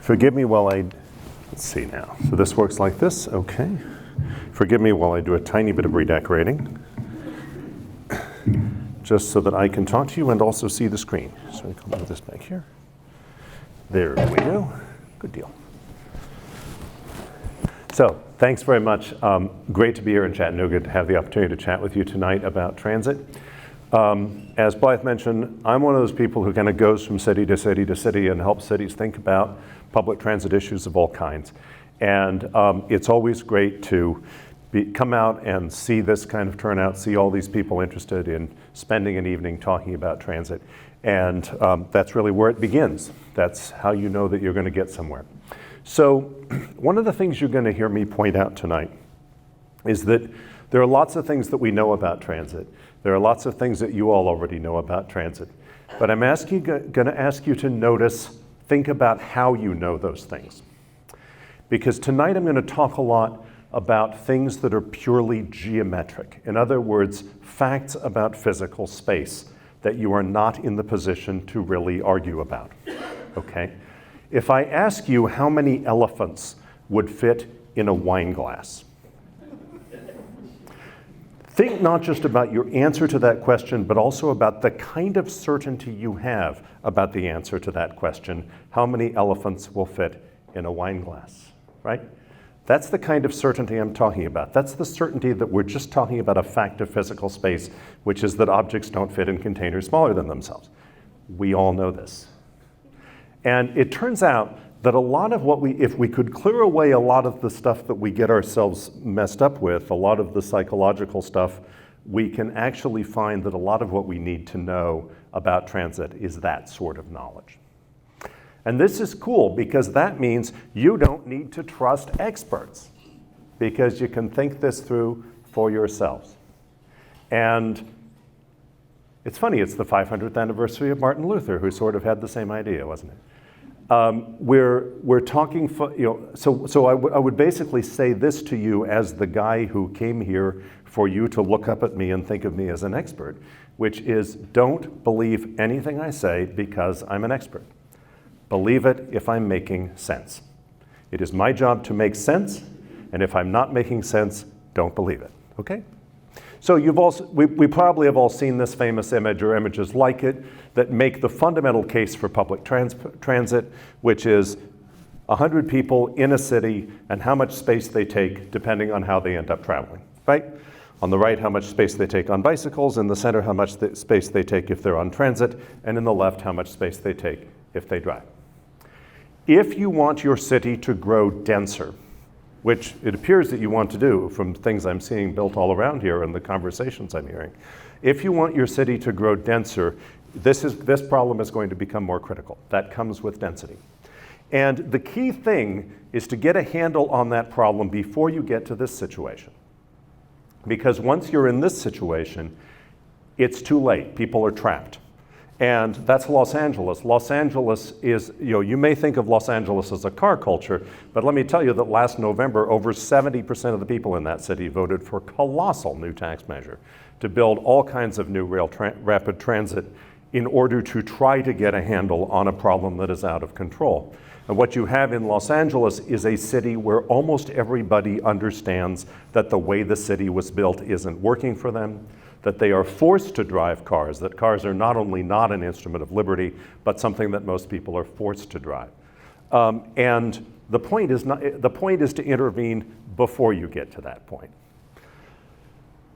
Forgive me while I, let's see now. So this works like this, okay. Forgive me while I do a tiny bit of redecorating, just so that I can talk to you and also see the screen. So I can move this back here. There we go, good deal. So thanks very much. Great to be here in Chattanooga to have the opportunity to chat with you tonight about transit. As Blythe mentioned, I'm one of those people who kind of goes from city to city to city and helps cities think about public transit issues of all kinds. And it's always great to come out and see this kind of turnout, see all these people interested in spending an evening talking about transit. And that's really where it begins. That's how you know that you're going to get somewhere. So one of the things you're going to hear me point out tonight is that there are lots of things that we know about transit. There are lots of things that you all already know about transit. But I'm going to ask you to notice, think about how you know those things. Because tonight I'm going to talk a lot about things that are purely geometric. In other words, facts about physical space that you are not in the position to really argue about, okay? If I ask you how many elephants would fit in a wine glass, think not just about your answer to that question, but also about the kind of certainty you have about the answer to that question. How many elephants will fit in a wine glass, right? That's the kind of certainty I'm talking about. That's the certainty that we're just talking about a fact of physical space, which is that objects don't fit in containers smaller than themselves. We all know this. And it turns out that a lot of what if we could clear away a lot of the stuff that we get ourselves messed up with, a lot of the psychological stuff, we can actually find that a lot of what we need to know about transit is that sort of knowledge. And this is cool because that means you don't need to trust experts because you can think this through for yourselves. And it's funny, it's the 500th anniversary of Martin Luther, who sort of had the same idea, wasn't it? We're talking, so I would basically say this to you as the guy who came here for you to look up at me and think of me as an expert, which is don't believe anything I say because I'm an expert. Believe it if I'm making sense. It is my job to make sense, and if I'm not making sense, don't believe it, okay? So we probably have all seen this famous image or images like it that make the fundamental case for public transit, which is 100 people in a city and how much space they take depending on how they end up traveling, right? On the right, how much space they take on bicycles, in the center, how much space they take if they're on transit, and in the left, how much space they take if they drive. If you want your city to grow denser, which it appears that you want to do from things I'm seeing built all around here and the conversations I'm hearing. If you want your city to grow denser, this problem is going to become more critical. That comes with density. And the key thing is to get a handle on that problem before you get to this situation. Because once you're in this situation, it's too late. People are trapped. And that's Los Angeles. Los Angeles is, you may think of Los Angeles as a car culture, but let me tell you that last November, over 70% of the people in that city voted for a colossal new tax measure to build all kinds of new rapid transit in order to try to get a handle on a problem that is out of control. And what you have in Los Angeles is a city where almost everybody understands that the way the city was built isn't working for them, that they are forced to drive cars, that cars are not only not an instrument of liberty, but something that most people are forced to drive. And the point is to intervene before you get to that point.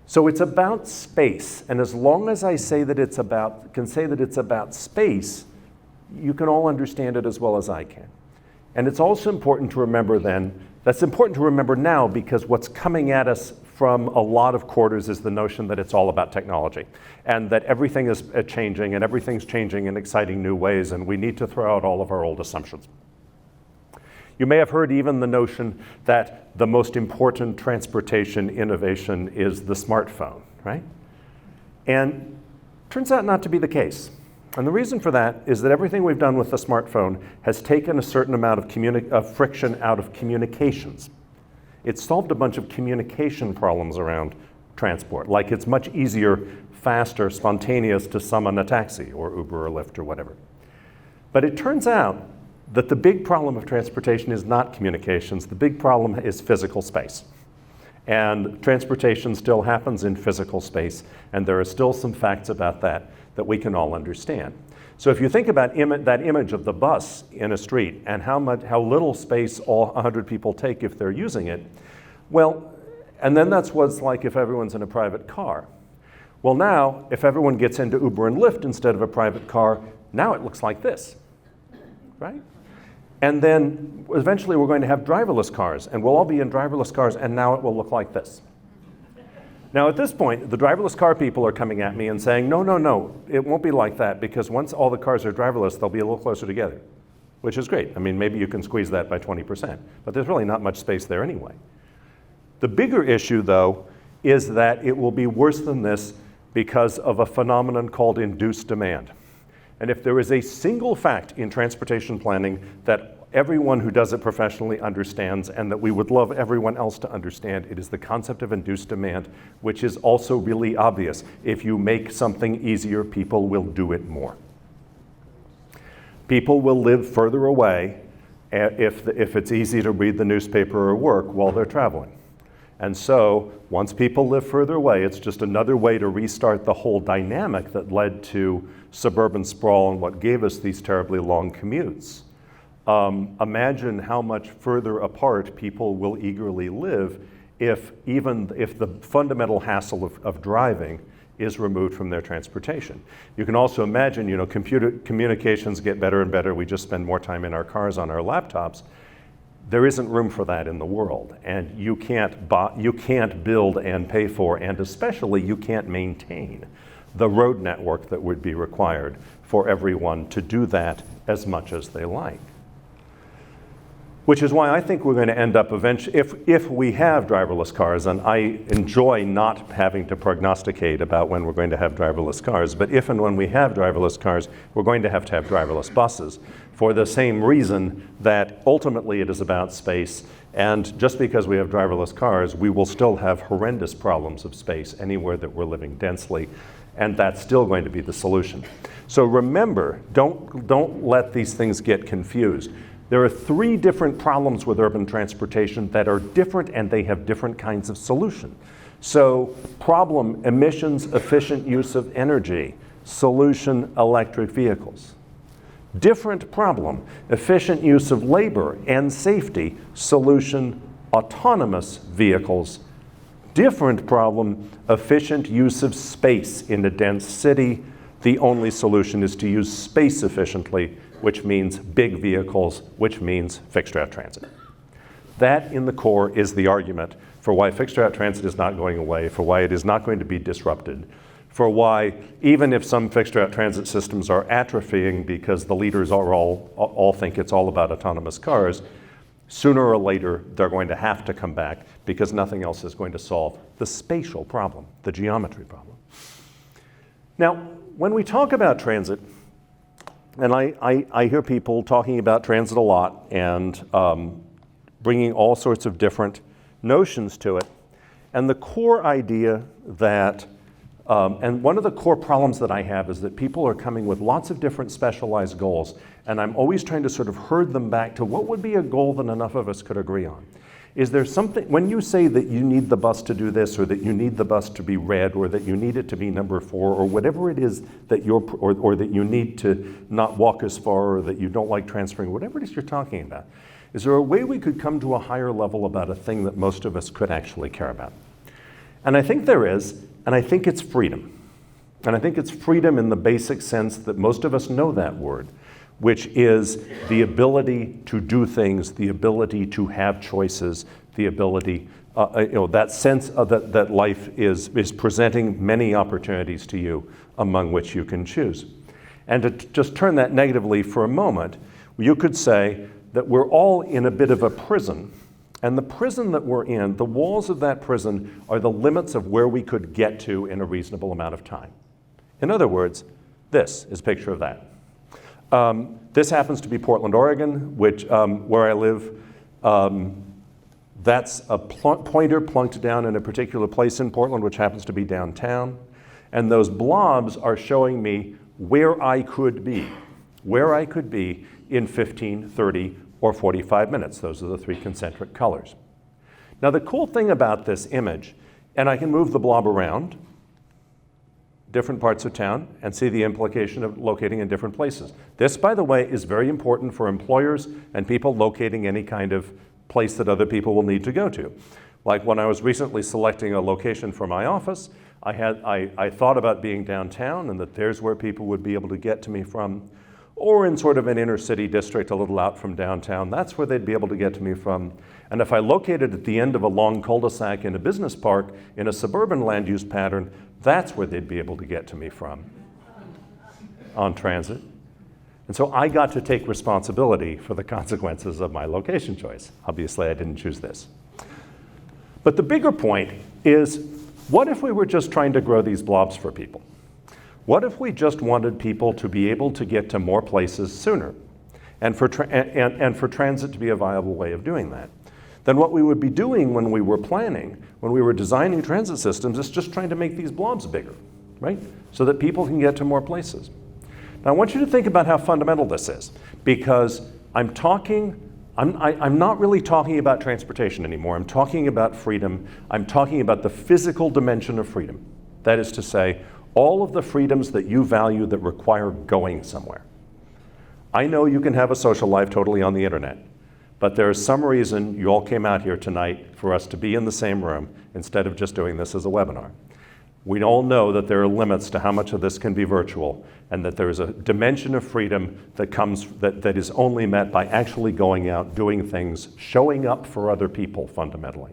So it's about space, and as long as I say that can say that it's about space, you can all understand it as well as I can. And it's also important to remember then, that's important to remember now because what's coming at us from a lot of quarters is the notion that it's all about technology and that everything is changing and everything's changing in exciting new ways and we need to throw out all of our old assumptions. You may have heard even the notion that the most important transportation innovation is the smartphone, right? And turns out not to be the case. And the reason for that is that everything we've done with the smartphone has taken a certain amount of friction out of communications. It's solved a bunch of communication problems around transport, like it's much easier, faster, spontaneous to summon a taxi or Uber or Lyft or whatever. But it turns out that the big problem of transportation is not communications. The big problem is physical space. And transportation still happens in physical space, and there are still some facts about that that we can all understand. So if you think about that image of the bus in a street and how little space all 100 people take if they're using it, well, and then that's what it's like if everyone's in a private car. Well now, if everyone gets into Uber and Lyft instead of a private car, now it looks like this, right? And then eventually we're going to have driverless cars, and we'll all be in driverless cars, and now it will look like this. Now at this point, the driverless car people are coming at me and saying, no, no, no, it won't be like that, because once all the cars are driverless, they'll be a little closer together, which is great. I mean, maybe you can squeeze that by 20%, but there's really not much space there anyway. The bigger issue, though, is that it will be worse than this because of a phenomenon called induced demand. And if there is a single fact in transportation planning that everyone who does it professionally understands and that we would love everyone else to understand, it is the concept of induced demand, which is also really obvious. If you make something easier, people will do it more. People will live further away if it's easy to read the newspaper or work while they're traveling. And so once people live further away, it's just another way to restart the whole dynamic that led to suburban sprawl and what gave us these terribly long commutes. Imagine how much further apart people will eagerly live if the fundamental hassle of driving is removed from their transportation. You can also imagine, communications get better and better. We just spend more time in our cars on our laptops. There isn't room for that in the world, and you can't build and pay for, and especially you can't maintain the road network that would be required for everyone to do that as much as they like. Which is why I think we're going to end up eventually, if we have driverless cars, and I enjoy not having to prognosticate about when we're going to have driverless cars, but if and when we have driverless cars, we're going to have driverless buses for the same reason that ultimately it is about space, and just because we have driverless cars, we will still have horrendous problems of space anywhere that we're living densely, and that's still going to be the solution. So remember, don't let these things get confused. There are 3 different problems with urban transportation that are different, and they have different kinds of solution. So problem, emissions, efficient use of energy. Solution, electric vehicles. Different problem, efficient use of labor and safety. Solution, autonomous vehicles. Different problem, efficient use of space in a dense city. The only solution is to use space efficiently, which means big vehicles, which means fixed route transit. That, in the core, is the argument for why fixed route transit is not going away, for why it is not going to be disrupted, for why, even if some fixed route transit systems are atrophying because the leaders all think it's all about autonomous cars, sooner or later they're going to have to come back because nothing else is going to solve the spatial problem, the geometry problem. Now, when we talk about transit, and I hear people talking about transit a lot and bringing all sorts of different notions to it. And the core idea that, and one of the core problems that I have is that people are coming with lots of different specialized goals, and I'm always trying to sort of herd them back to what would be a goal that enough of us could agree on. Is there something, when you say that you need the bus to do this, or that you need the bus to be red, or that you need it to be number 4, or whatever it is that or that you need to not walk as far, or that you don't like transferring, whatever it is you're talking about, is there a way we could come to a higher level about a thing that most of us could actually care about? And I think there is, and I think it's freedom. And I think it's freedom in the basic sense that most of us know that word, which is the ability to do things, the ability to have choices, the ability, that sense of that life is presenting many opportunities to you, among which you can choose. And to just turn that negatively for a moment, you could say that we're all in a bit of a prison, and the prison that we're in, the walls of that prison are the limits of where we could get to in a reasonable amount of time. In other words, this is a picture of that. This happens to be Portland, Oregon, which where I live. That's a pointer plunked down in a particular place in Portland, which happens to be downtown. And those blobs are showing me where I could be. where I could be in 15, 30, or 45 minutes. Those are the three concentric colors. Now the cool thing about this image, and I can move the blob around different parts of town and see the implication of locating in different places. This, by the way, is very important for employers and people locating any kind of place that other people will need to go to. Like when I was recently selecting a location for my office, I thought about being downtown and that there's where people would be able to get to me from, or in sort of an inner city district a little out from downtown. That's where they'd be able to get to me from. And if I located at the end of a long cul-de-sac in a business park in a suburban land use pattern, that's where they'd be able to get to me from on transit. And so I got to take responsibility for the consequences of my location choice. Obviously, I didn't choose this. But the bigger point is, what if we were just trying to grow these blobs for people? What if we just wanted people to be able to get to more places sooner, and for transit to be a viable way of doing that? Then what we would be doing when we were planning, when we were designing transit systems, is just trying to make these blobs bigger, right? So that people can get to more places. Now I want you to think about how fundamental this is, because I'm not really talking about transportation anymore. I'm talking about freedom. I'm talking about the physical dimension of freedom. That is to say, all of the freedoms that you value that require going somewhere. I know you can have a social life totally on the internet, but there is some reason you all came out here tonight for us to be in the same room instead of just doing this as a webinar. We all know that there are limits to how much of this can be virtual, and that there is a dimension of freedom that is only met by actually going out, doing things, showing up for other people fundamentally.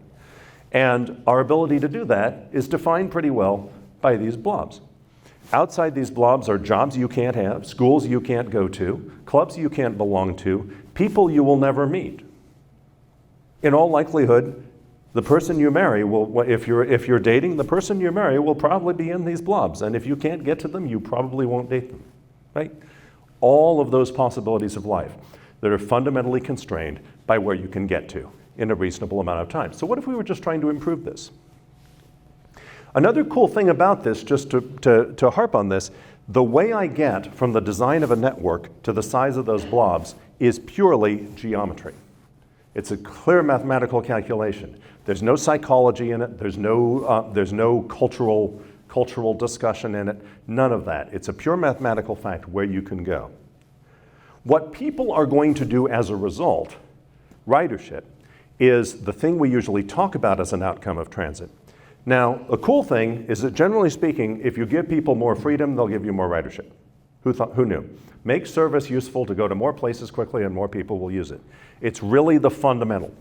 And our ability to do that is defined pretty well by these blobs. Outside these blobs are jobs you can't have, schools you can't go to, clubs you can't belong to, people you will never meet. In all likelihood, the person you marry will, if you're dating, the person you marry will probably be in these blobs. And if you can't get to them, you probably won't date them, right? All of those possibilities of life that are fundamentally constrained by where you can get to in a reasonable amount of time. So what if we were just trying to improve this? Another cool thing about this, just to harp on this, the way I get from the design of a network to the size of those blobs is purely geometry. It's a clear mathematical calculation. There's no psychology in it. There's no cultural discussion in it. None of that. It's a pure mathematical fact where you can go. What people are going to do as a result, ridership, is the thing we usually talk about as an outcome of transit. Now, a cool thing is that generally speaking, if you give people more freedom, they'll give you more ridership. Who knew? Make service useful to go to more places quickly and more people will use it. It's really the fundamental.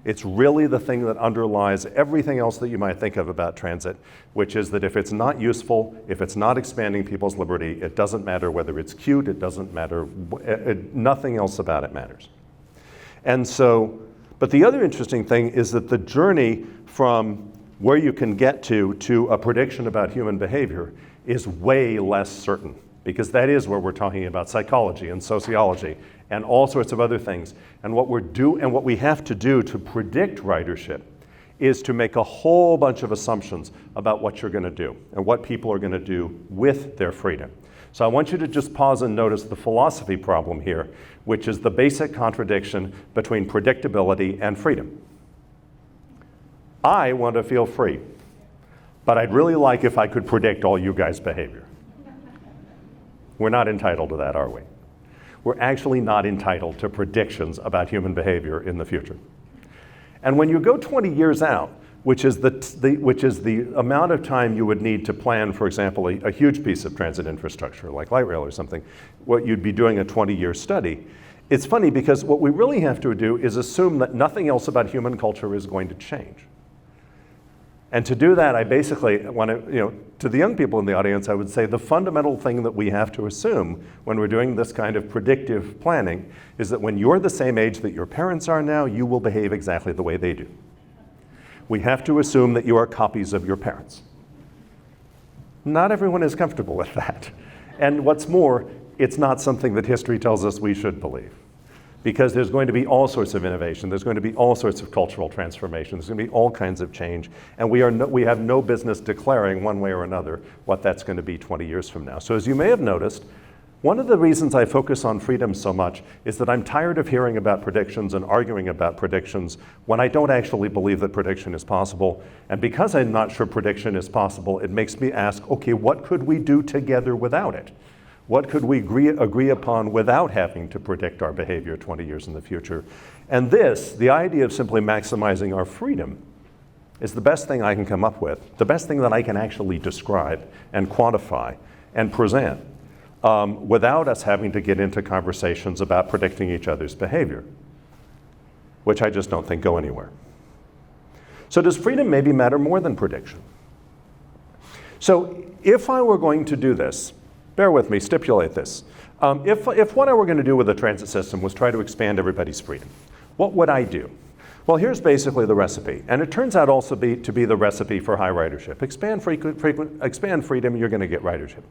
It's really the thing that underlies everything else that you might think of about transit, which is that if it's not useful, if it's not expanding people's liberty, it doesn't matter whether it's cute, it doesn't matter, nothing else about it matters. And so, but the other interesting thing is that the journey from where you can get to a prediction about human behavior is way less certain, because that is where we're talking about psychology and sociology and all sorts of other things. And what we have to do to predict ridership is to make a whole bunch of assumptions about what you're going to do and what people are going to do with their freedom. So I want you to just pause and notice the philosophy problem here, which is the basic contradiction between predictability and freedom. I want to feel free, but I'd really like if I could predict all you guys' behavior. We're not entitled to that, are we? We're actually not entitled to predictions about human behavior in the future. And when you go 20 years out, which is the amount of time you would need to plan, for example, a huge piece of transit infrastructure like light rail or something, what you'd be doing a 20-year study. It's funny because what we really have to do is assume that nothing else about human culture is going to change. And to do that, I basically want to, to the young people in the audience, I would say the fundamental thing that we have to assume when we're doing this kind of predictive planning is that when you're the same age that your parents are now, you will behave exactly the way they do. We have to assume that you are copies of your parents. Not everyone is comfortable with that. And what's more, it's not something that history tells us we should believe. Because there's going to be all sorts of innovation, there's going to be all sorts of cultural transformation, there's going to be all kinds of change, and we have no business declaring one way or another what that's going to be 20 years from now. So as you may have noticed, One of the reasons I focus on freedom so much is that I'm tired of hearing about predictions and arguing about predictions when I don't actually believe that prediction is possible. And because I'm not sure prediction is possible, it makes me ask, okay, what could we do together without it? What could we agree upon without having to predict our behavior 20 years in the future? And this, the idea of simply maximizing our freedom, is the best thing I can come up with, the best thing that I can actually describe and quantify and present without us having to get into conversations about predicting each other's behavior, which I just don't think go anywhere. So does freedom maybe matter more than prediction? So if I were going to do this, bear with me, stipulate this. If what I were going to do with the transit system was try to expand everybody's freedom, what would I do? Well, here's basically the recipe, and it turns out also to be the recipe for high ridership. Expand freedom, you're going to get ridership.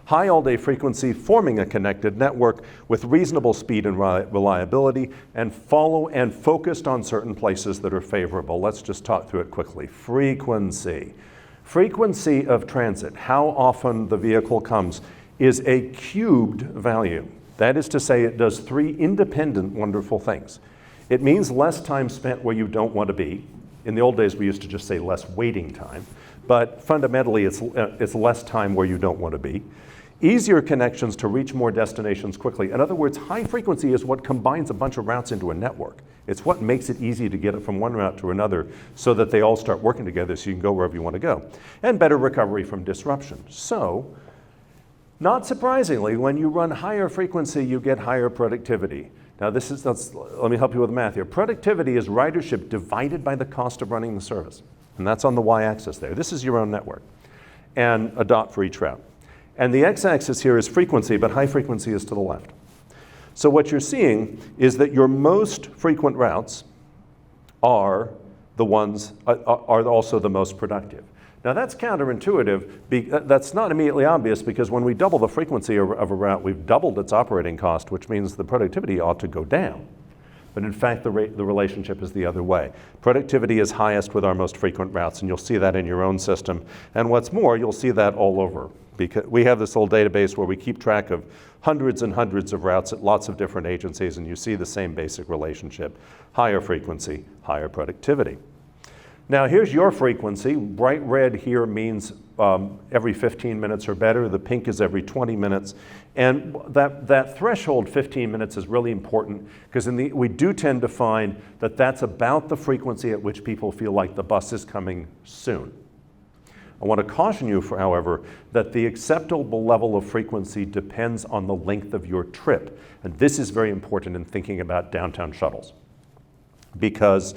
High all-day frequency, forming a connected network with reasonable speed and reliability, and focused on certain places that are favorable. Let's just talk through it quickly. Frequency. Frequency of transit, how often the vehicle comes, is a cubed value. That is to say, it does three independent wonderful things. It means less time spent where you don't want to be. In the old days, we used to just say less waiting time. But fundamentally, it's less time where you don't want to be. Easier connections to reach more destinations quickly. In other words, high frequency is what combines a bunch of routes into a network. It's what makes it easy to get it from one route to another so that they all start working together so you can go wherever you want to go. And better recovery from disruption. So, not surprisingly, when you run higher frequency, you get higher productivity. Now let me help you with the math here. Productivity is ridership divided by the cost of running the service. And that's on the y-axis there. This is your own network. And a dot for each route. And the x-axis here is frequency, but high frequency is to the left. So what you're seeing is that your most frequent routes are also the most productive. Now that's counterintuitive. That's not immediately obvious because when we double the frequency of a route, we've doubled its operating cost, which means the productivity ought to go down. But in fact, the relationship is the other way. Productivity is highest with our most frequent routes, and you'll see that in your own system. And what's more, you'll see that all over. Because we have this old database where we keep track of hundreds and hundreds of routes at lots of different agencies, and you see the same basic relationship. Higher frequency, higher productivity. Now here's your frequency. Bright red here means every 15 minutes or better. The pink is every 20 minutes. And that threshold 15 minutes is really important because we do tend to find that that's about the frequency at which people feel like the bus is coming soon. I want to caution you, however, that the acceptable level of frequency depends on the length of your trip. And this is very important in thinking about downtown shuttles. Because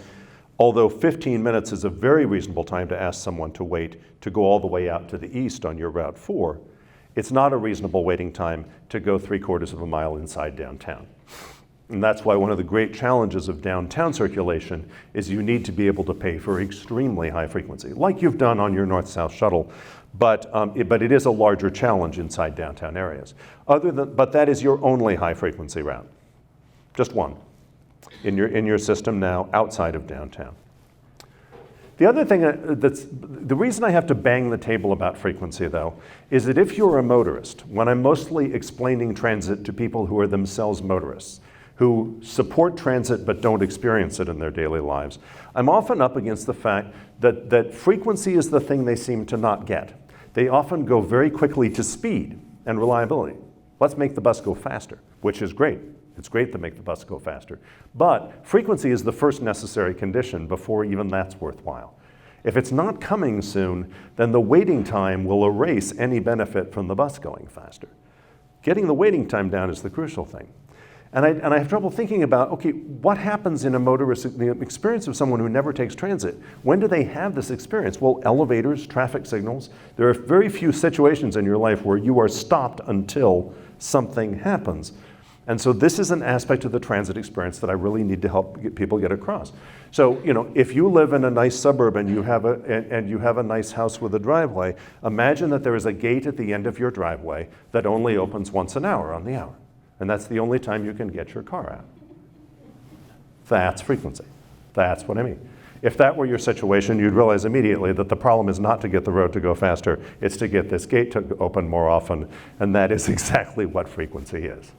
although 15 minutes is a very reasonable time to ask someone to wait to go all the way out to the east on your Route 4, it's not a reasonable waiting time to go 3/4 of a mile inside downtown. And that's why one of the great challenges of downtown circulation is you need to be able to pay for extremely high frequency, like you've done on your north-south shuttle, but it is a larger challenge inside downtown areas. But that is your only high frequency route, just one. In your system now outside of downtown. The other thing the reason I have to bang the table about frequency though, is that if you're a motorist, when I'm mostly explaining transit to people who are themselves motorists, who support transit but don't experience it in their daily lives, I'm often up against the fact that frequency is the thing they seem to not get. They often go very quickly to speed and reliability. Let's make the bus go faster, which is great. It's great to make the bus go faster. But frequency is the first necessary condition before even that's worthwhile. If it's not coming soon, then the waiting time will erase any benefit from the bus going faster. Getting the waiting time down is the crucial thing. And I have trouble thinking about, okay, what happens in the experience of someone who never takes transit? When do they have this experience? Well, elevators, traffic signals. There are very few situations in your life where you are stopped until something happens. And so this is an aspect of the transit experience that I really need to help people get across. So, if you live in a nice suburb and you have a nice house with a driveway, imagine that there is a gate at the end of your driveway that only opens once an hour on the hour. And that's the only time you can get your car out. That's frequency. That's what I mean. If that were your situation, you'd realize immediately that the problem is not to get the road to go faster, it's to get this gate to open more often, and that is exactly what frequency is.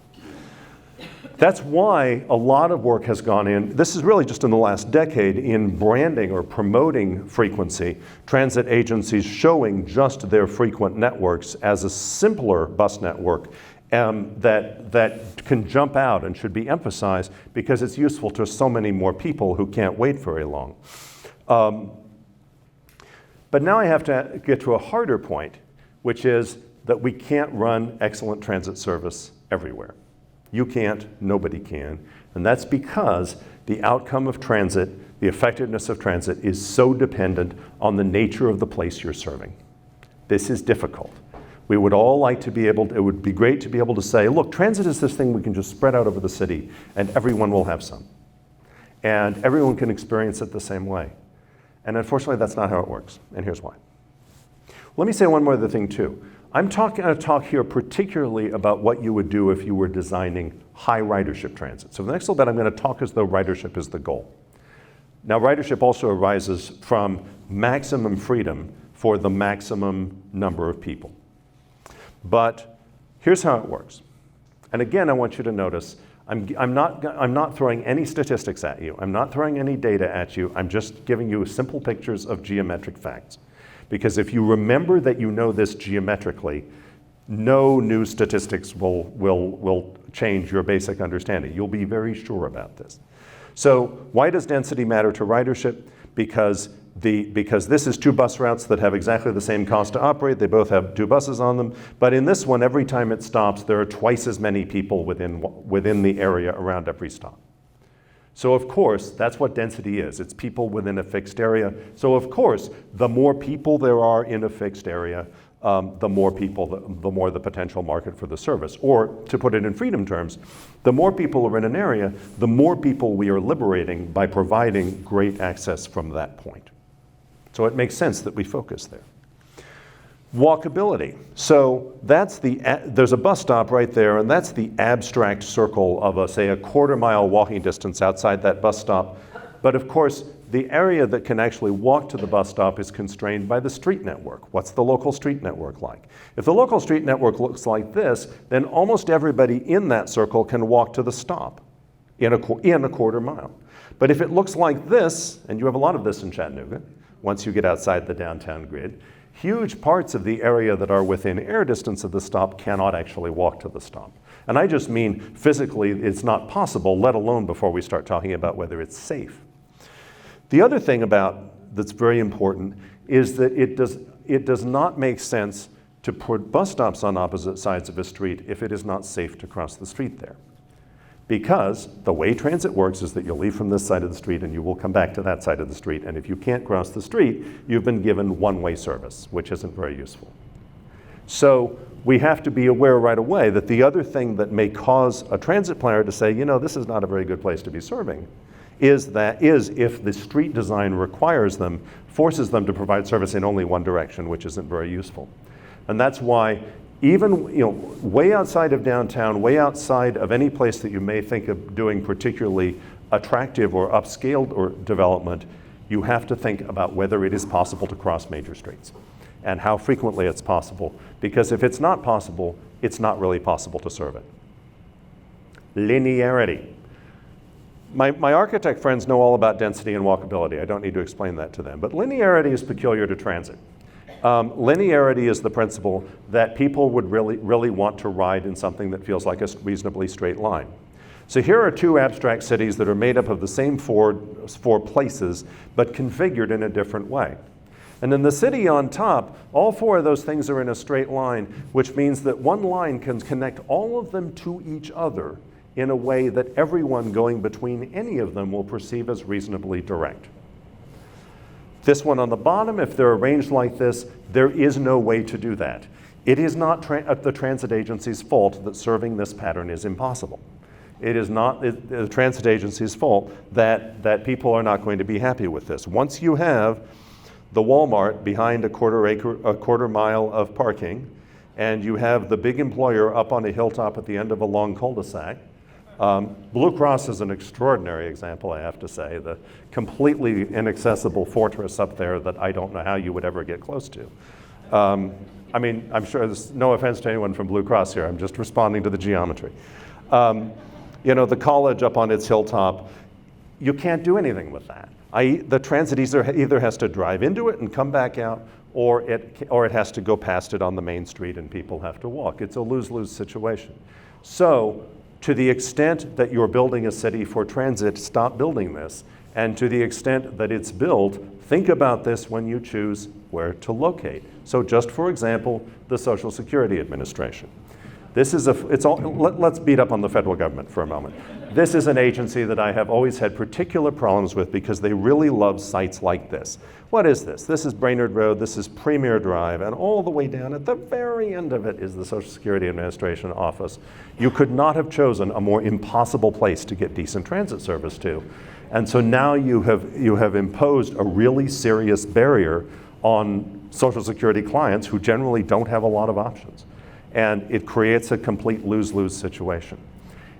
That's why a lot of work has gone in, this is really just in the last decade, in branding or promoting frequency, transit agencies showing just their frequent networks as a simpler bus network that can jump out and should be emphasized because it's useful to so many more people who can't wait very long. But now I have to get to a harder point, which is that we can't run excellent transit service everywhere. You can't, nobody can, and that's because the outcome of transit, the effectiveness of transit, is so dependent on the nature of the place you're serving. This is difficult. We would all like to be able to, it would be great to be able to say, look, transit is this thing we can just spread out over the city and everyone will have some. And everyone can experience it the same way. And unfortunately, that's not how it works, and here's why. Let me say one more other thing too. I'm going to talk here particularly about what you would do if you were designing high ridership transit. So the next little bit, I'm going to talk as though ridership is the goal. Now, ridership also arises from maximum freedom for the maximum number of people. But here's how it works. And again, I want you to notice, I'm not throwing any statistics at you. I'm not throwing any data at you. I'm just giving you simple pictures of geometric facts. Because if you remember that you know this geometrically, no new statistics will change your basic understanding. You'll be very sure about this. So why does density matter to ridership? Because this is two bus routes that have exactly the same cost to operate. They both have two buses on them. But in this one, every time it stops, there are twice as many people within the area around every stop. So of course, that's what density is. It's people within a fixed area. So of course, the more people there are in a fixed area, the more the potential market for the service. Or to put it in freedom terms, the more people are in an area, the more people we are liberating by providing great access from that point. So it makes sense that we focus there. Walkability. So there's a bus stop right there, and that's the abstract circle of say a quarter-mile walking distance outside that bus stop. But of course, the area that can actually walk to the bus stop is constrained by the street network. What's the local street network like? If the local street network looks like this, then almost everybody in that circle can walk to the stop in a quarter mile. But if it looks like this, and you have a lot of this in Chattanooga, once you get outside the downtown grid, huge parts of the area that are within air distance of the stop cannot actually walk to the stop. And I just mean physically it's not possible, let alone before we start talking about whether it's safe. The other thing that's very important is that it does not make sense to put bus stops on opposite sides of a street if it is not safe to cross the street there. Because the way transit works is that you'll leave from this side of the street and you will come back to that side of the street. And if you can't cross the street, you've been given one-way service, which isn't very useful. So we have to be aware right away that the other thing that may cause a transit planner to say, you know, this is not a very good place to be serving, is if the street design forces them to provide service in only one direction, which isn't very useful. And that's why even way outside of downtown, way outside of any place that you may think of doing particularly attractive or upscaled or development, you have to think about whether it is possible to cross major streets and how frequently it's possible. Because if it's not possible, it's not really possible to serve it. Linearity. My architect friends know all about density and walkability. I don't need to explain that to them. But linearity is peculiar to transit. Linearity is the principle that people would really want to ride in something that feels like a reasonably straight line. So here are two abstract cities that are made up of the same four places, but configured in a different way. And in the city on top, all four of those things are in a straight line, which means that one line can connect all of them to each other in a way that everyone going between any of them will perceive as reasonably direct. This one on the bottom, if they're arranged like this, there is no way to do that. It is not the transit agency's fault that serving this pattern is impossible. It is not the transit agency's fault that people are not going to be happy with this. Once you have the Walmart behind a quarter mile of parking, and you have the big employer up on a hilltop at the end of a long cul-de-sac, Blue Cross is an extraordinary example, I have to say, the completely inaccessible fortress up there that I don't know how you would ever get close to. I mean, I'm sure there's no offense to anyone from Blue Cross here, I'm just responding to the geometry. You know, the college up on its hilltop, you can't do anything with that. The transit either has to drive into it and come back out, or it has to go past it on the main street and people have to walk. It's a lose-lose situation. So, to the extent that you're building a city for transit, stop building this. And to the extent that it's built, think about this when you choose where to locate. So just for example, the Social Security Administration. This is let's beat up on the federal government for a moment. This is an agency that I have always had particular problems with because they really love sites like this. What is this? This is Brainerd Road, this is Premier Drive, and all the way down at the very end of it is the Social Security Administration office. You could not have chosen a more impossible place to get decent transit service to. And so now you have imposed a really serious barrier on Social Security clients who generally don't have a lot of options. And it creates a complete lose-lose situation.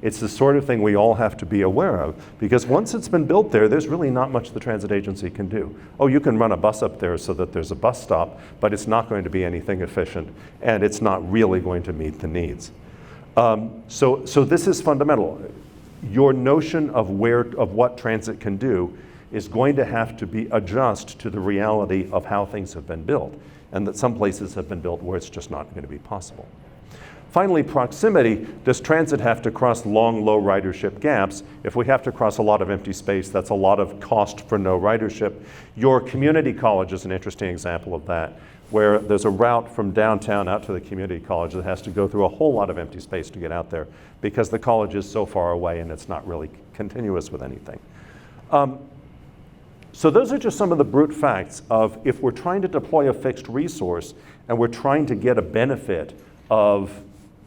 It's the sort of thing we all have to be aware of, because once it's been built there, there's really not much the transit agency can do. Oh, you can run a bus up there so that there's a bus stop, but it's not going to be anything efficient, and it's not really going to meet the needs. So this is fundamental. Your notion of what transit can do is going to have to be adjust to the reality of how things have been built, and that some places have been built where it's just not going to be possible. Finally, proximity. Does transit have to cross long, low ridership gaps? If we have to cross a lot of empty space, that's a lot of cost for no ridership. Your community college is an interesting example of that, where there's a route from downtown out to the community college that has to go through a whole lot of empty space to get out there because the college is so far away and it's not really continuous with anything. So those are just some of the brute facts of if we're trying to deploy a fixed resource and we're trying to get a benefit of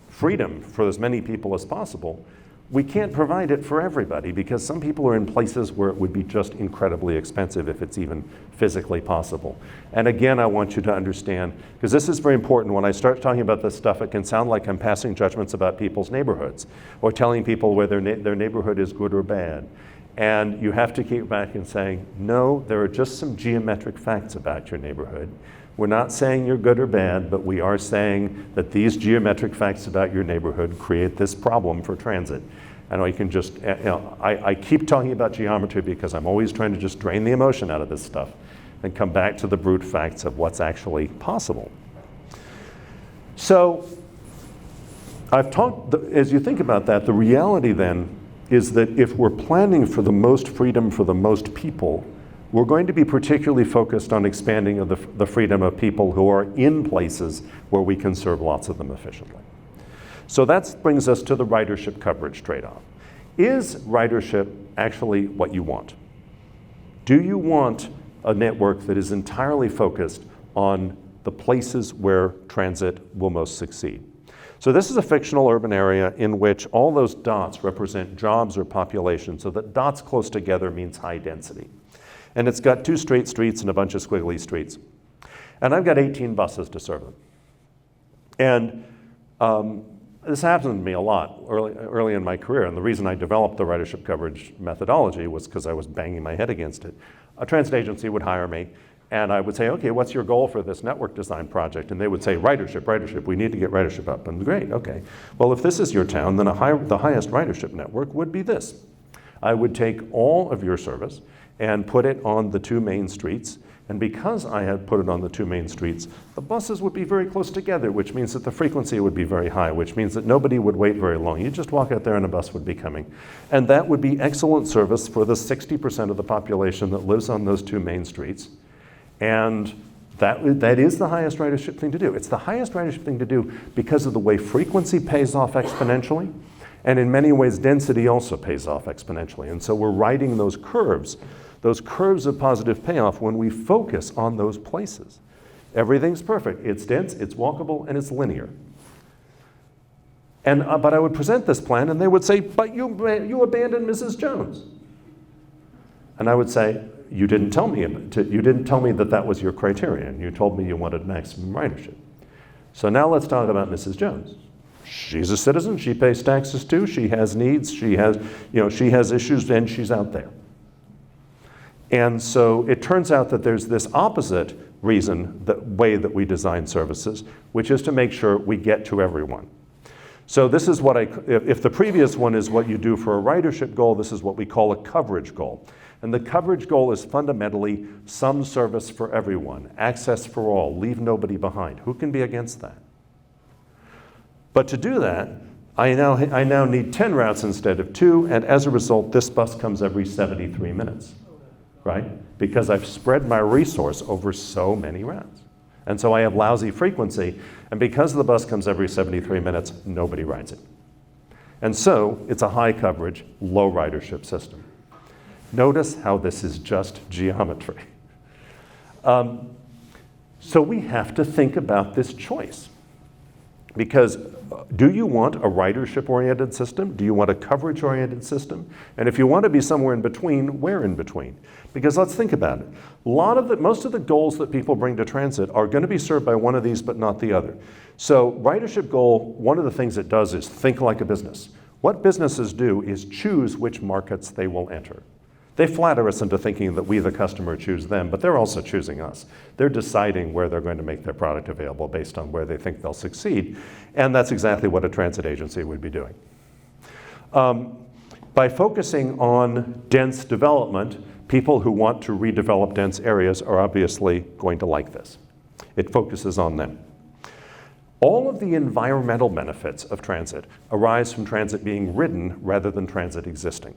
freedom for as many people as possible, we can't provide it for everybody because some people are in places where it would be just incredibly expensive if it's even physically possible. And again, I want you to understand, because this is very important, when I start talking about this stuff, it can sound like I'm passing judgments about people's neighborhoods or telling people whether their neighborhood is good or bad. And you have to keep back and saying, no, there are just some geometric facts about your neighborhood. We're not saying you're good or bad, but we are saying that these geometric facts about your neighborhood create this problem for transit. I know you can just, I keep talking about geometry because I'm always trying to just drain the emotion out of this stuff and come back to the brute facts of what's actually possible. So I've talked, as you think about that, the reality then is that if we're planning for the most freedom for the most people, we're going to be particularly focused on expanding the freedom of people who are in places where we can serve lots of them efficiently. So that brings us to the ridership coverage trade-off. Is ridership actually what you want? Do you want a network that is entirely focused on the places where transit will most succeed? So this is a fictional urban area in which all those dots represent jobs or population, so that dots close together means high density. And it's got 2 straight streets and a bunch of squiggly streets. And I've got 18 buses to serve them. And this happened to me a lot early in my career, and the reason I developed the ridership coverage methodology was because I was banging my head against it. A transit agency would hire me, and I would say, okay, what's your goal for this network design project? And they would say, ridership, we need to get ridership up. And great, okay. Well, if this is your town, then the highest ridership network would be this. I would take all of your service and put it on the 2 main streets. And because I had put it on the 2 main streets, the buses would be very close together, which means that the frequency would be very high, which means that nobody would wait very long. You just walk out there and a bus would be coming. And that would be excellent service for the 60% of the population that lives on those 2 main streets. And that is the highest ridership thing to do. It's the highest ridership thing to do because of the way frequency pays off exponentially. And in many ways, density also pays off exponentially. And so we're riding those curves of positive payoff when we focus on those places. Everything's perfect. It's dense, it's walkable, and it's linear. And but I would present this plan, and they would say, but you abandoned Mrs. Jones. And I would say, you didn't tell me that that was your criterion. You told me you wanted maximum ridership. So now let's talk about Mrs. Jones. She's a citizen, she pays taxes too, she has needs, she has issues, and she's out there. And so it turns out that there's this opposite reason, the way that we design services, which is to make sure we get to everyone. So this is what if the previous one is what you do for a ridership goal, this is what we call a coverage goal. And the coverage goal is fundamentally some service for everyone, access for all, leave nobody behind. Who can be against that? But to do that, I now need 10 routes instead of 2, and as a result, this bus comes every 73 minutes, right? Because I've spread my resource over so many routes. And so I have lousy frequency, and because the bus comes every 73 minutes, nobody rides it. And so it's a high coverage, low ridership system. Notice how this is just geometry. So we have to think about this choice. Because do you want a ridership-oriented system? Do you want a coverage-oriented system? And if you want to be somewhere in between, where in between? Because let's think about it. Most of the goals that people bring to transit are going to be served by one of these, but not the other. So ridership goal, one of the things it does is think like a business. What businesses do is choose which markets they will enter. They flatter us into thinking that we, the customer, choose them, but they're also choosing us. They're deciding where they're going to make their product available based on where they think they'll succeed, and that's exactly what a transit agency would be doing. By focusing on dense development, people who want to redevelop dense areas are obviously going to like this. It focuses on them. All of the environmental benefits of transit arise from transit being ridden rather than transit existing.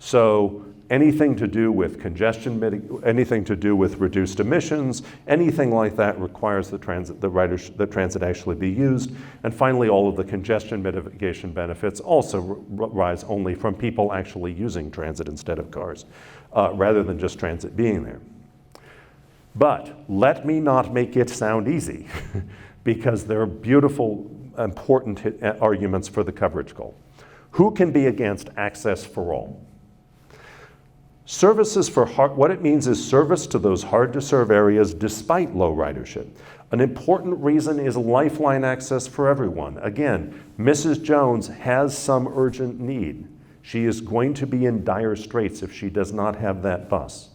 So anything to do with congestion, anything to do with reduced emissions, anything like that requires that transit actually be used. And finally, all of the congestion mitigation benefits also rise only from people actually using transit instead of cars, rather than just transit being there. But let me not make it sound easy, because there are beautiful, important arguments for the coverage goal. Who can be against access for all? Services for what it means is service to those hard-to-serve areas despite low ridership. An important reason is lifeline access for everyone. Again, Mrs. Jones has some urgent need. She is going to be in dire straits if she does not have that bus.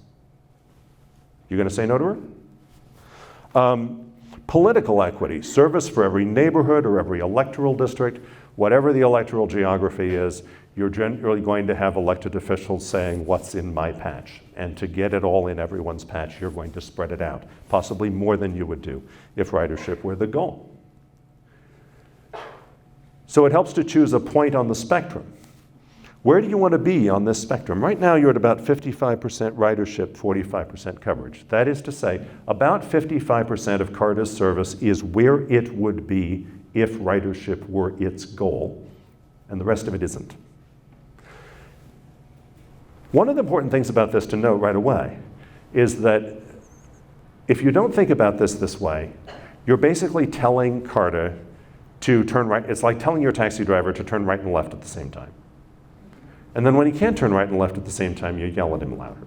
You going to say no to her? Political equity, service for every neighborhood or every electoral district, whatever the electoral geography is. You're generally going to have elected officials saying, what's in my patch? And to get it all in everyone's patch, you're going to spread it out, possibly more than you would do if ridership were the goal. So it helps to choose a point on the spectrum. Where do you want to be on this spectrum? Right now, you're at about 55% ridership, 45% coverage. That is to say, about 55% of CARTA's service is where it would be if ridership were its goal, and the rest of it isn't. One of the important things about this to note right away is that if you don't think about this way, you're basically telling CARTA to turn right. It's like telling your taxi driver to turn right and left at the same time. And then when he can't turn right and left at the same time, you yell at him louder.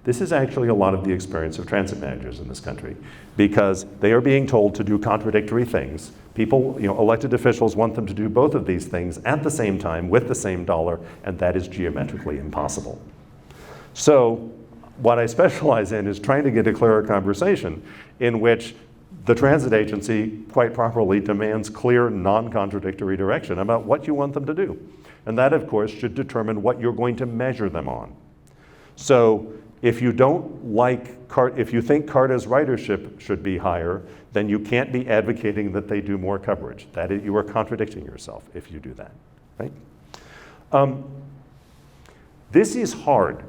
This is actually a lot of the experience of transit managers in this country, because they are being told to do contradictory things. People, elected officials want them to do both of these things at the same time with the same dollar, and that is geometrically impossible. So what I specialize in is trying to get a clearer conversation in which the transit agency quite properly demands clear, non-contradictory direction about what you want them to do. And that, of course, should determine what you're going to measure them on. So if you if you think CARTA's ridership should be higher, then you can't be advocating that they do more coverage. You are contradicting yourself if you do that, right? This is hard.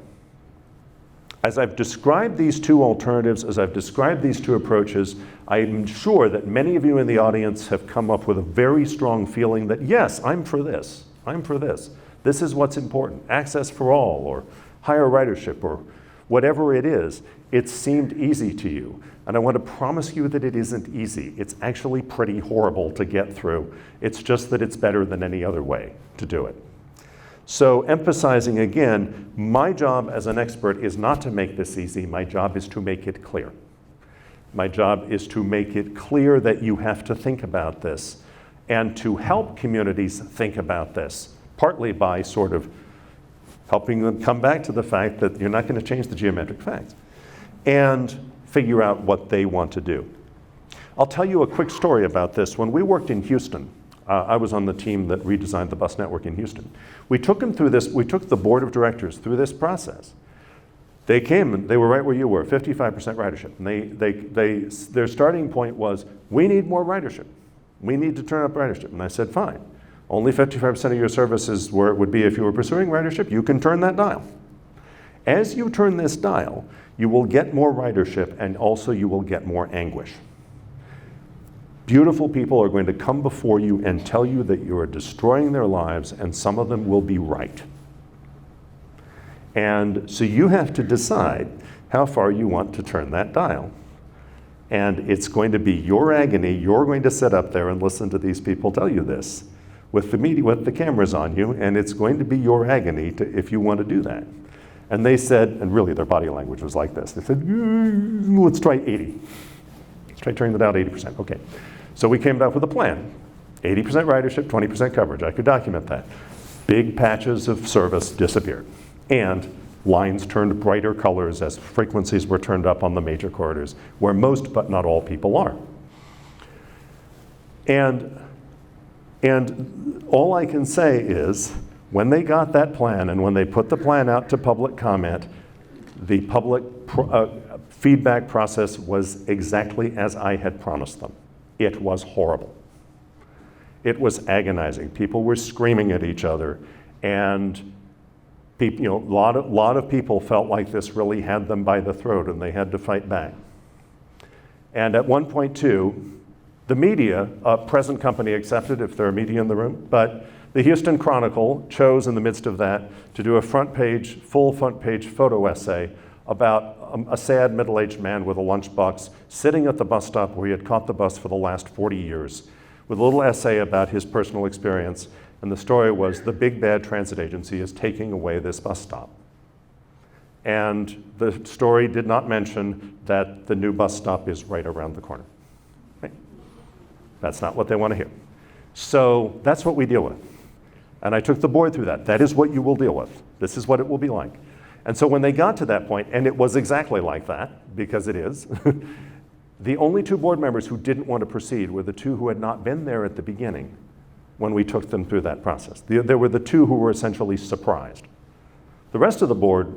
As I've described these two alternatives, as I've described these two approaches, I'm sure that many of you in the audience have come up with a very strong feeling that, yes, I'm for this. I'm for this. This is what's important. Access for all, or higher ridership, or whatever it is. It seemed easy to you. And I want to promise you that it isn't easy. It's actually pretty horrible to get through. It's just that it's better than any other way to do it. So emphasizing again, my job as an expert is not to make this easy. My job is to make it clear. My job is to make it clear that you have to think about this and to help communities think about this, partly by sort of helping them come back to the fact that you're not going to change the geometric facts, and figure out what they want to do. I'll tell you a quick story about this. When we worked in Houston, I was on the team that redesigned the bus network in Houston. We took them through this, we took the board of directors through this process. They came and they were right where you were, 55% ridership. And their starting point was, we need more ridership. We need to turn up ridership. And I said, fine. Only 55% of your service is where it would be if you were pursuing ridership. You can turn that dial. As you turn this dial, you will get more ridership, and also you will get more anguish. Beautiful people are going to come before you and tell you that you are destroying their lives, and some of them will be right. And so you have to decide how far you want to turn that dial. And it's going to be your agony. You're going to sit up there and listen to these people tell you this with the media, with the cameras on you, and it's going to be your agony if you want to do that. And they said, and really their body language was like this, they said, let's try 80. Let's try turning the dial to 80%. Okay. So we came up with a plan. 80% ridership, 20% coverage. I could document that. Big patches of service disappeared. And lines turned brighter colors as frequencies were turned up on the major corridors, where most but not all people are. And all I can say is, when they got that plan and when they put the plan out to public comment, the public feedback process was exactly as I had promised them. It was horrible. It was agonizing. People were screaming at each other, and people, a lot of people felt like this really had them by the throat and they had to fight back. And at one point too, the media, present company accepted if there are media in the room, but the Houston Chronicle chose in the midst of that to do a full front page photo essay about a sad middle-aged man with a lunchbox sitting at the bus stop where he had caught the bus for the last 40 years, with a little essay about his personal experience. And the story was, the big bad transit agency is taking away this bus stop. And the story did not mention that the new bus stop is right around the corner. Right? That's not what they want to hear. So that's what we deal with. And I took the board through that. That is what you will deal with. This is what it will be like. And so when they got to that point, and it was exactly like that, because it is, the only two board members who didn't want to proceed were the two who had not been there at the beginning when we took them through that process. There were the two who were essentially surprised. The rest of the board,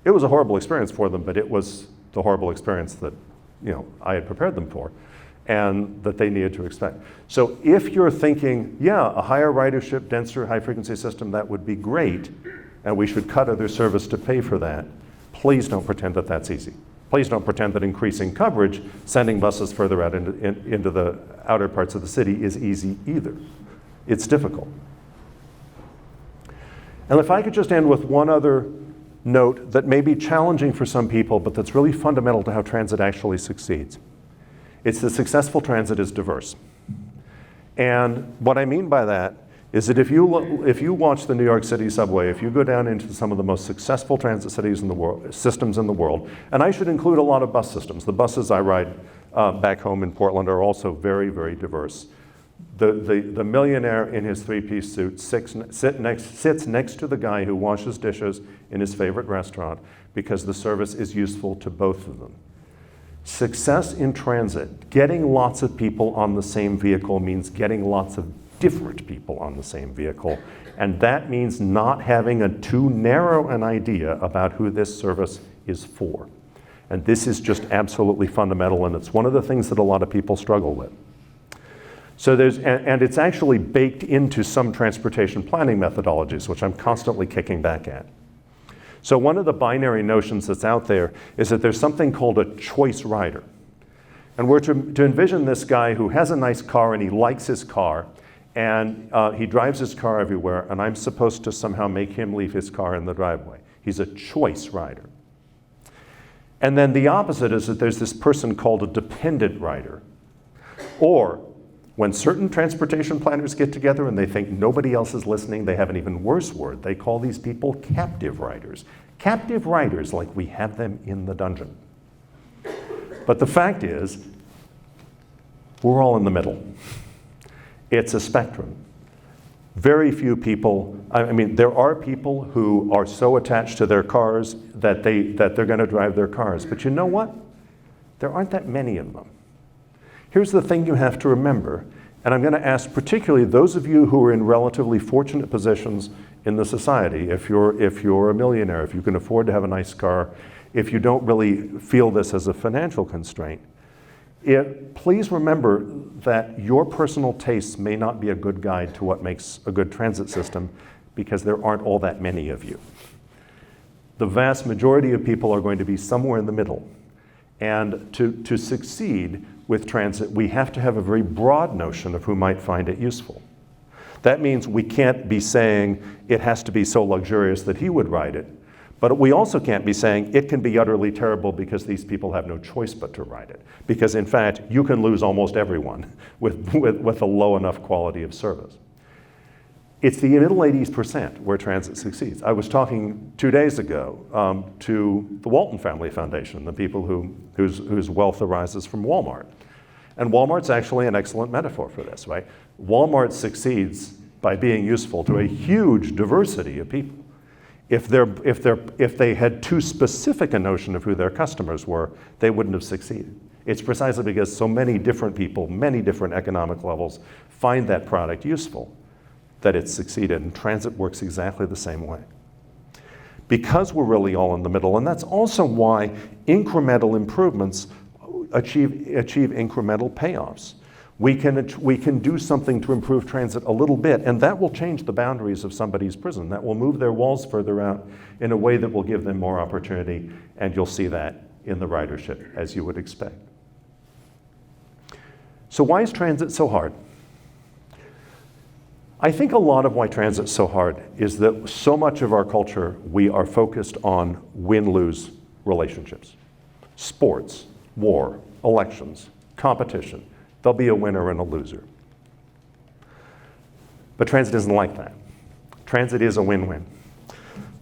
it was a horrible experience for them, but it was the horrible experience that I had prepared them for and that they needed to expect. So if you're thinking, yeah, a higher ridership, denser, high-frequency system, that would be great, and we should cut other service to pay for that, please don't pretend that that's easy. Please don't pretend that increasing coverage, sending buses further out into the outer parts of the city is easy either. It's difficult. And if I could just end with one other note that may be challenging for some people, but that's really fundamental to how transit actually succeeds. It's that successful transit is diverse. And what I mean by that is that if you watch the New York City subway, if you go down into some of the most successful transit cities in the world, systems in the world, and I should include a lot of bus systems. The buses I ride back home in Portland are also very, very diverse. The millionaire in his three-piece suit sits next to the guy who washes dishes in his favorite restaurant because the service is useful to both of them. Success in transit, getting lots of people on the same vehicle means getting lots of different people on the same vehicle, and that means not having a too narrow an idea about who this service is for. And this is just absolutely fundamental, and it's one of the things that a lot of people struggle with. So and it's actually baked into some transportation planning methodologies, which I'm constantly kicking back at. So one of the binary notions that's out there is that there's something called a choice rider. And we're to envision this guy who has a nice car and he likes his car, and he drives his car everywhere, and I'm supposed to somehow make him leave his car in the driveway. He's a choice rider. And then the opposite is that there's this person called a dependent rider. Or when certain transportation planners get together and they think nobody else is listening, they have an even worse word. They call these people captive riders. Captive riders, like we have them in the dungeon. But the fact is, we're all in the middle. It's a spectrum. Very few people, I mean, there are people who are so attached to their cars that they're going to drive their cars. But you know what? There aren't that many of them. Here's the thing you have to remember, and I'm going to ask particularly those of you who are in relatively fortunate positions in the society, if you're a millionaire, if you can afford to have a nice car, if you don't really feel this as a financial constraint, please remember that your personal tastes may not be a good guide to what makes a good transit system, because there aren't all that many of you. The vast majority of people are going to be somewhere in the middle. And to succeed with transit, we have to have a very broad notion of who might find it useful. That means we can't be saying it has to be so luxurious that he would ride it. But we also can't be saying it can be utterly terrible because these people have no choice but to ride it. Because in fact, you can lose almost everyone with a low enough quality of service. It's the middle 80% where transit succeeds. I was talking 2 days ago to the Walton Family Foundation, the people whose wealth arises from Walmart. And Walmart's actually an excellent metaphor for this, right? Walmart succeeds by being useful to a huge diversity of people. If they had too specific a notion of who their customers were, they wouldn't have succeeded. It's precisely because so many different people, many different economic levels, find that product useful that it's succeeded, and transit works exactly the same way. Because we're really all in the middle, and that's also why incremental improvements achieve incremental payoffs. We can do something to improve transit a little bit, and that will change the boundaries of somebody's prison. That will move their walls further out in a way that will give them more opportunity, and you'll see that in the ridership, as you would expect. So why is transit so hard? I think a lot of why transit's so hard is that so much of our culture, we are focused on win-lose relationships. Sports, war, elections, competition. There'll be a winner and a loser. But transit isn't like that. Transit is a win-win.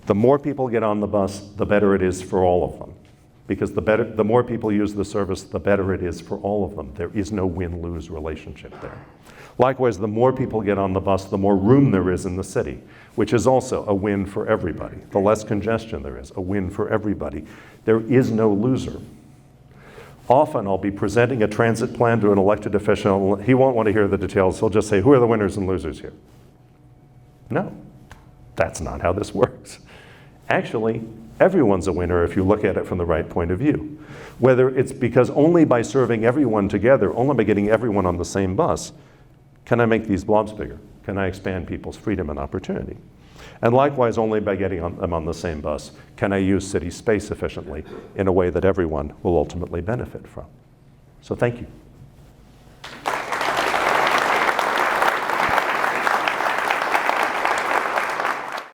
The more people get on the bus, the better it is for all of them. Because the more people use the service, the better it is for all of them. There is no win-lose relationship there. Likewise, the more people get on the bus, the more room there is in the city, which is also a win for everybody. The less congestion there is, a win for everybody. There is no loser. Often I'll be presenting a transit plan to an elected official. He won't want to hear the details. He'll just say, who are the winners and losers here? No, that's not how this works. Actually, everyone's a winner if you look at it from the right point of view. Whether it's because only by serving everyone together, only by getting everyone on the same bus, can I make these blobs bigger? Can I expand people's freedom and opportunity? And likewise, only by getting them on the same bus, can I use city space efficiently in a way that everyone will ultimately benefit from. So thank you.